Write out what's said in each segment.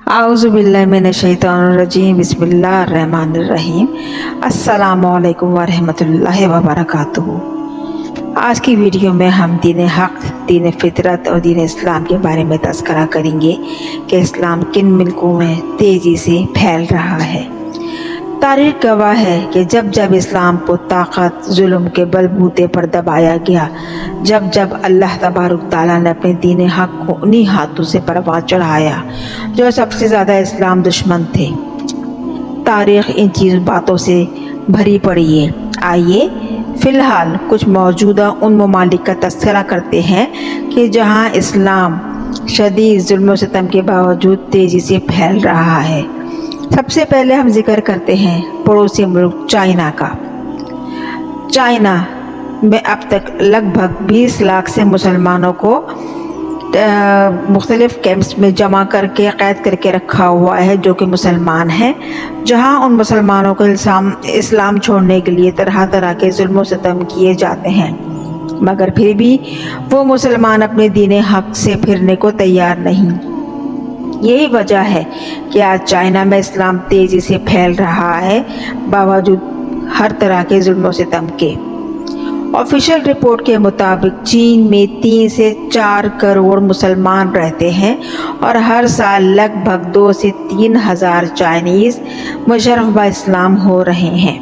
اعوذ باللہ من الشیطان الرجیم بسم اللہ الرحمن الرحیم السلام علیکم ورحمۃ اللہ وبرکاتہ۔ آج کی ویڈیو میں ہم دین حق، دین فطرت اور دین اسلام کے بارے میں تذکرہ کریں گے کہ اسلام کن ملکوں میں تیزی سے پھیل رہا ہے۔ تاریخ گواہ ہے کہ جب جب اسلام کو طاقت، ظلم کے بلبوتے پر دبایا گیا، جب جب اللہ تبارک تعالیٰ نے اپنے دین حق کو انہی ہاتھوں سے پروان چڑھایا جو سب سے زیادہ اسلام دشمن تھے۔ تاریخ ان باتوں سے بھری پڑی ہے۔ آئیے فی الحال کچھ موجودہ ان ممالک کا تذکرہ کرتے ہیں کہ جہاں اسلام شدید ظلم و ستم کے باوجود تیزی سے پھیل رہا ہے۔ سب سے پہلے ہم ذکر کرتے ہیں پڑوسی ملک چائنا کا۔ چائنا میں اب تک لگ بھگ 20 لاکھ سے مسلمانوں کو مختلف کیمپس میں جمع کر کے قید کر کے رکھا ہوا ہے جو کہ مسلمان ہیں، جہاں ان مسلمانوں کو اسلام چھوڑنے کے لیے طرح طرح کے ظلم و ستم کیے جاتے ہیں، مگر پھر بھی وہ مسلمان اپنے دین حق سے پھرنے کو تیار نہیں۔ یہی وجہ ہے کہ آج چائنا میں اسلام تیزی سے پھیل رہا ہے باوجود ہر طرح کے ظلم و ستم کے۔ آفیشیل رپورٹ کے مطابق چین میں 3 سے 4 کروڑ مسلمان رہتے ہیں اور ہر سال لگ بھگ 2 سے 3 ہزار چائنیز مشرف با اسلام ہو رہے ہیں۔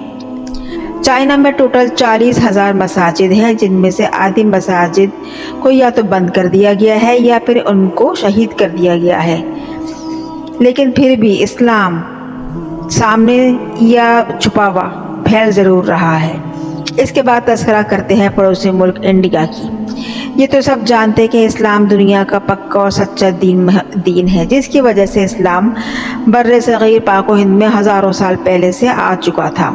چائنا میں ٹوٹل 40,000 مساجد ہیں، جن میں سے آدھی مساجد کو یا تو بند کر دیا گیا ہے یا پھر ان کو شہید کر دیا گیا ہے، لیکن پھر بھی اسلام سامنے یا چھپا ہوا پھیل ضرور رہا ہے۔ اس کے بعد تذکرہ کرتے ہیں پڑوسی ملک انڈیا کی۔ یہ تو سب جانتے کہ اسلام دنیا کا پکا اور سچا دین ہے، جس کی وجہ سے اسلام بر صغیر پاک و ہند میں ہزاروں سال پہلے سے آ چکا تھا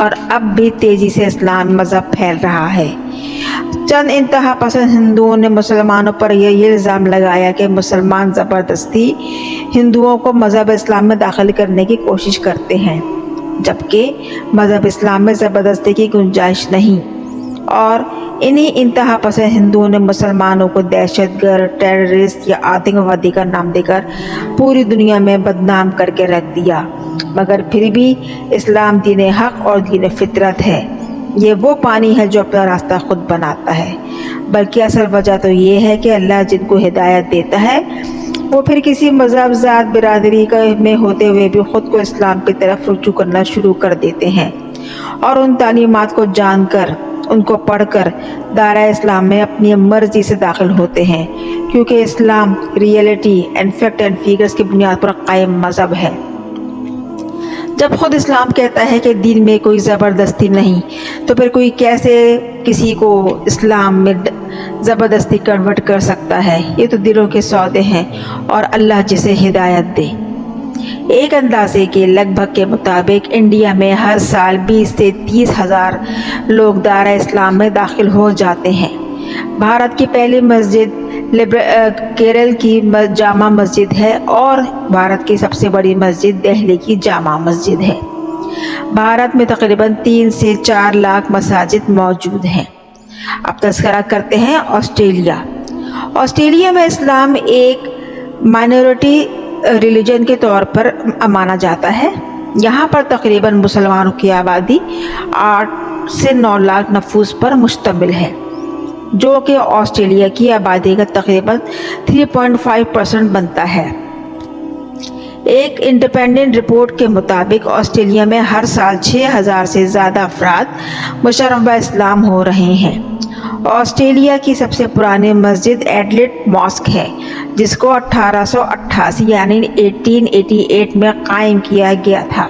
اور اب بھی تیزی سے اسلام مذہب پھیل رہا ہے۔ چند انتہا پسند ہندوؤں نے مسلمانوں پر یہ الزام لگایا کہ مسلمان زبردستی ہندوؤں کو مذہب اسلام میں داخل کرنے کی کوشش کرتے ہیں، جبکہ مذہب اسلام میں زبردستی کی گنجائش نہیں، اور انہی انتہا پسند ہندوؤں نے مسلمانوں کو دہشت گرد، ٹیررسٹ یا آتنکوادی کا نام دے کر پوری دنیا میں بدنام کر کے رکھ دیا۔ مگر پھر بھی اسلام دین حق اور دین فطرت ہے۔ یہ وہ پانی ہے جو اپنا راستہ خود بناتا ہے، بلکہ اصل وجہ تو یہ ہے کہ اللہ جن کو ہدایت دیتا ہے وہ پھر کسی مذہب، ذات، برادری میں ہوتے ہوئے بھی خود کو اسلام کی طرف رجوع کرنا شروع کر دیتے ہیں اور ان تعلیمات کو جان کر، ان کو پڑھ کر دائرہ اسلام میں اپنی مرضی سے داخل ہوتے ہیں، کیونکہ اسلام reality and fact and figures کی بنیاد پر قائم مذہب ہے۔ جب خود اسلام کہتا ہے کہ دین میں کوئی زبردستی نہیں، تو پھر کوئی کیسے کسی کو اسلام میں زبردستی کنورٹ کر سکتا ہے؟ یہ تو دلوں کے سودے ہیں اور اللہ جسے ہدایت دے۔ ایک اندازے کے لگ بھگ کے مطابق انڈیا میں ہر سال 20 سے 30 ہزار لوگ دائرہ اسلام میں داخل ہو جاتے ہیں۔ بھارت کی پہلی مسجد کیرل کی جامع مسجد ہے اور بھارت کی سب سے بڑی مسجد دہلی کی جامع مسجد ہے۔ بھارت میں تقریباً 3 سے 4 لاکھ مساجد موجود ہیں۔ اب تذکرہ کرتے ہیں آسٹریلیا۔ آسٹریلیا میں اسلام ایک مائنورٹی ریلیجن کے طور پر مانا جاتا ہے۔ یہاں پر تقریباً مسلمانوں کی آبادی 8 سے 9 لاکھ نفوس پر مشتمل ہے، جو کہ آسٹریلیا کی آبادی کا تقریباً 3.5% بنتا ہے۔ ایک انڈیپینڈنٹ رپورٹ کے مطابق آسٹریلیا میں ہر سال 6,000 سے زیادہ افراد مشرف با اسلام ہو رہے ہیں۔ آسٹریلیا کی سب سے پرانی مسجد ایڈلیڈ ماسک ہے، جس کو 1888 یعنی 1888 میں قائم کیا گیا تھا،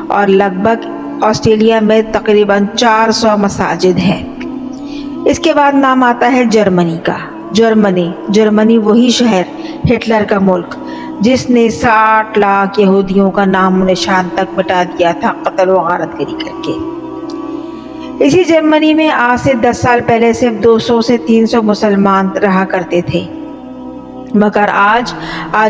اور لگ بھگ آسٹریلیا میں تقریباً 400 مساجد ہیں۔ اس کے بعد نام آتا ہے جرمنی کا۔ جرمنی وہی شہر، ہٹلر کا ملک، جس نے 60 لاکھ یہودیوں کا نام و نشان تک مٹا دیا تھا قتل و غارت گری کر کے۔ اسی جرمنی میں آج سے 10 سال پہلے صرف 200 سے 300 مسلمان رہا کرتے تھے، مگر آج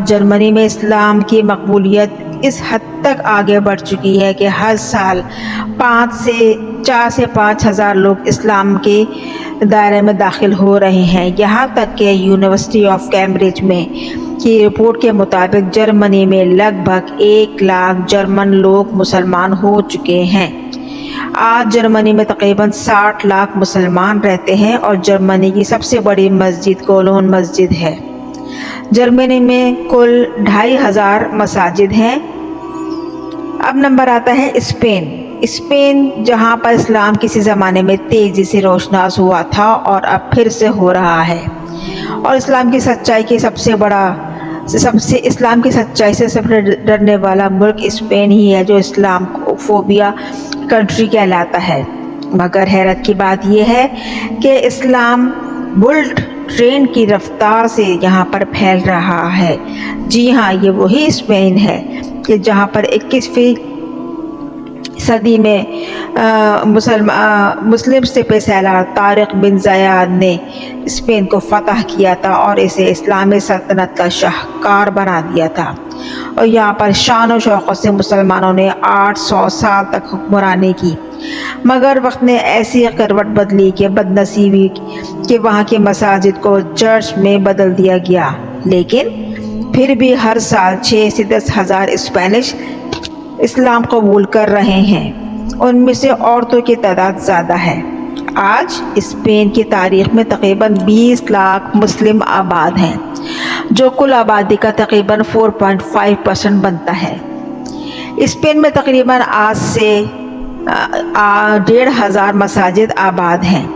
جرمنی میں اسلام کی مقبولیت اس حد تک آگے بڑھ چکی ہے کہ ہر سال 4 سے 5 ہزار لوگ اسلام کے دائرے میں داخل ہو رہے ہیں۔ یہاں تک کہ یونیورسٹی آف کیمبرج میں کی رپورٹ کے مطابق جرمنی میں لگ بھگ 1 لاکھ جرمن لوگ مسلمان ہو چکے ہیں۔ آج جرمنی میں تقریباً 60 لاکھ مسلمان رہتے ہیں اور جرمنی کی سب سے بڑی مسجد کولون مسجد ہے۔ جرمنی میں کل 2500 مساجد ہیں۔ اب نمبر آتا ہے اسپین۔ اسپین جہاں پر اسلام کسی زمانے میں تیزی سے روشناس ہوا تھا اور اب پھر سے ہو رہا ہے، اور اسلام کی سچائی سے ڈرنے والا ملک اسپین ہی ہے، جو اسلام فوبیا کنٹری کہلاتا ہے۔ مگر حیرت کی بات یہ ہے کہ اسلام بلٹ ٹرین کی رفتار سے یہاں پر پھیل رہا ہے۔ جی ہاں، یہ وہی اسپین ہے کہ جہاں پر 21ویں صدی میں مسلم سپہ سالار طارق بن زیاد نے اسپین کو فتح کیا تھا اور اسے اسلامی سلطنت کا شاہکار بنا دیا تھا، اور یہاں پر شان و شوکت سے مسلمانوں نے 800 سال تک حکمرانی کی۔ مگر وقت نے ایسی کروٹ بدلی کہ بدنصیبی کہ وہاں کی مساجد کو چرچ میں بدل دیا گیا، لیکن پھر بھی ہر سال 6 سے 10 ہزار اسپینش اسلام قبول کر رہے ہیں۔ ان میں سے عورتوں کی تعداد زیادہ ہے۔ آج اسپین کی تاریخ میں تقریباً 20 لاکھ مسلم آباد ہیں، جو کل آبادی کا تقریباً 4.5% بنتا ہے۔ اسپین میں تقریباً آج سے 1,500 مساجد آباد ہیں۔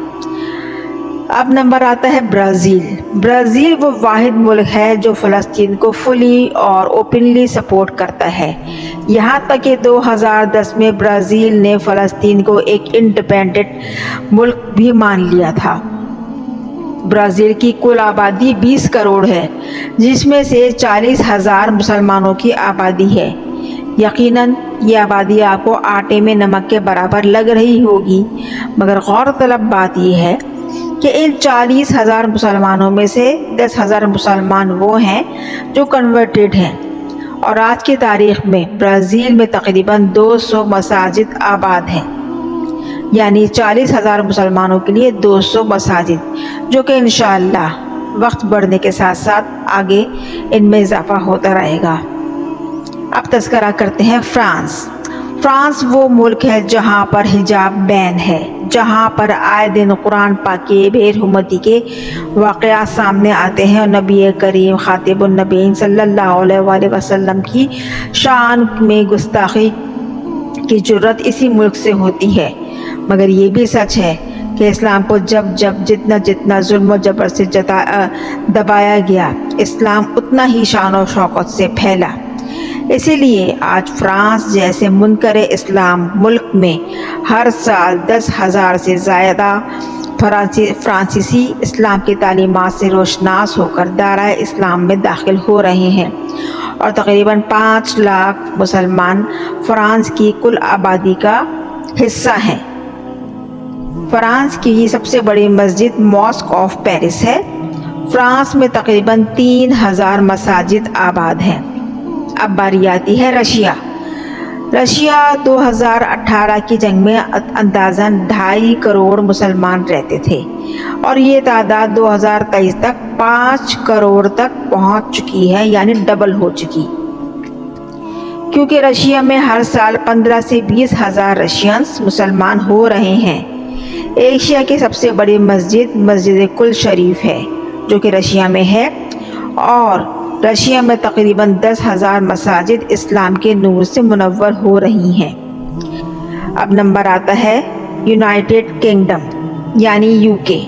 اب نمبر آتا ہے برازیل۔ برازیل وہ واحد ملک ہے جو فلسطین کو فلی اور اوپنلی سپورٹ کرتا ہے، یہاں تک کہ 2010 میں برازیل نے فلسطین کو ایک انڈیپینڈنٹ ملک بھی مان لیا تھا۔ برازیل کی کل آبادی 20 کروڑ ہے، جس میں سے 40,000 مسلمانوں کی آبادی ہے۔ یقیناً یہ آبادی آپ کو آٹے میں نمک کے برابر لگ رہی ہوگی، مگر غور طلب بات یہ ہے کہ ان 40,000 مسلمانوں میں سے 10,000 مسلمان وہ ہیں جو کنورٹڈ ہیں، اور آج کی تاریخ میں برازیل میں تقریباً 200 مساجد آباد ہیں، یعنی 40,000 مسلمانوں کے لیے 200 مساجد، جو کہ انشاءاللہ وقت بڑھنے کے ساتھ ساتھ آگے ان میں اضافہ ہوتا رہے گا۔ اب تذکرہ کرتے ہیں فرانس۔ فرانس وہ ملک ہے جہاں پر حجاب بین ہے، جہاں پر آئے دن قرآن پاک کے بے حرمتی کے واقعات سامنے آتے ہیں، اور نبی کریم خاتم النبیین صلی اللہ علیہ وآلہ وسلم کی شان میں گستاخی کی جرت اسی ملک سے ہوتی ہے۔ مگر یہ بھی سچ ہے کہ اسلام کو جتنا ظلم و جبر سے دبایا گیا، اسلام اتنا ہی شان و شوکت سے پھیلا۔ اسی لیے آج فرانس جیسے منکر اسلام ملک میں ہر سال 10,000 سے زیادہ فرانسیسی اسلام کی تعلیمات سے روشناس ہو کر دائرہ اسلام میں داخل ہو رہے ہیں، اور تقریباً 5 لاکھ مسلمان فرانس کی کل آبادی کا حصہ ہیں۔ فرانس کی سب سے بڑی مسجد ماسک آف پیرس ہے۔ فرانس میں تقریباً 3,000 مساجد آباد ہیں۔ اب باری آتی ہے رشیا۔ رشیا 2018 کی جنگ میں اندازاً 2.5 کروڑ مسلمان رہتے تھے، اور یہ تعداد 2023 تک 5 کروڑ تک پہنچ چکی ہے، یعنی ڈبل ہو چکی، کیونکہ رشیا میں ہر سال 15 سے 20 ہزار رشینز مسلمان ہو رہے ہیں۔ ایشیا کی سب سے بڑی مسجد کل شریف ہے، جو کہ رشیا میں ہے، اور رشیا میں تقریباً 10,000 مساجد اسلام کے نور سے منور ہو رہی ہیں۔ اب نمبر آتا ہے یونائٹڈ کنگڈم یعنی UK،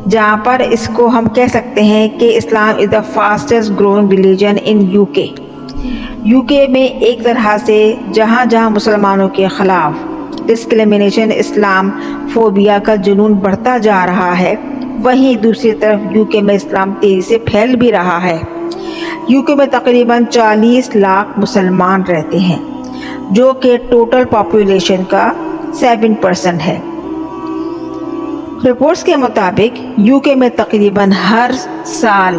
جہاں پر اس کو ہم کہہ سکتے ہیں کہ Islam is the fastest growing religion in UK۔ UK میں ایک طرح سے جہاں جہاں مسلمانوں کے خلاف ڈسکریمنیشن، اسلام فوبیا کا جنون بڑھتا جا رہا ہے، وہیں دوسری طرف UK میں اسلام تیزی سے پھیل بھی رہا ہے۔ UK میں تقریباً 40 لاکھ مسلمان رہتے ہیں، جو کہ ٹوٹل پاپولیشن کا 7% ہے۔ رپورٹس کے مطابق UK میں تقریباً ہر سال